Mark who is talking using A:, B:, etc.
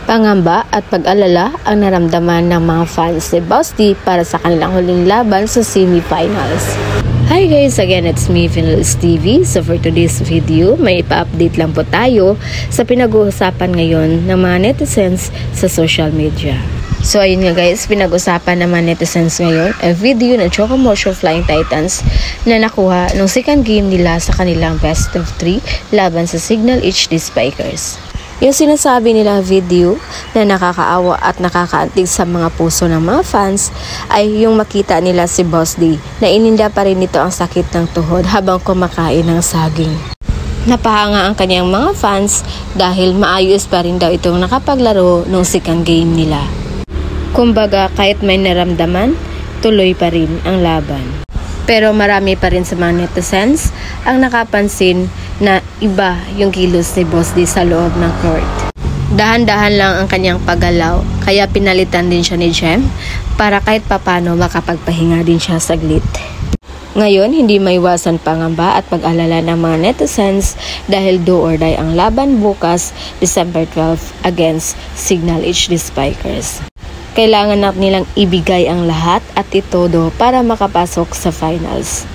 A: Pangamba at pag-alala ang naramdaman ng mga fans ni Boss D para sa kanilang huling laban sa semifinals. Hi guys, again it's me, Finals TV. So for today's video, may ipa-update lang po tayo sa pinag-uusapan ngayon ng mga netizens sa social media. So ayun nga guys, pinag-usapan ng mga netizens ngayon ang video ng Chocomotion Flying Titans na nakuha nung second game nila sa kanilang best of 3 laban sa Signal HD Spikers. Yung sinasabi nila video na nakakaawa at nakakaantig sa mga puso ng mga fans ay yung makita nila si Boss D na ininda pa rin nito ang sakit ng tuhod habang kumakain ng saging. Napahanga ang kanyang mga fans dahil maayos pa rin daw itong nakapaglaro nung second game nila. Kumbaga kahit may naramdaman, tuloy pa rin ang laban. Pero marami pa rin sa mga netizens ang nakapansin na iba yung kilos ni Boss D sa loob ng court. Dahan-dahan lang ang kanyang paggalaw, kaya pinalitan din siya ni Jem para kahit papano makapagpahinga din siya saglit. Ngayon, hindi maiwasan pangamba at pag-alala ng mga netizens dahil do or die ang laban bukas, December 12 against Signal HD Spikers. Kailangan nilang ibigay ang lahat at itodo para makapasok sa finals.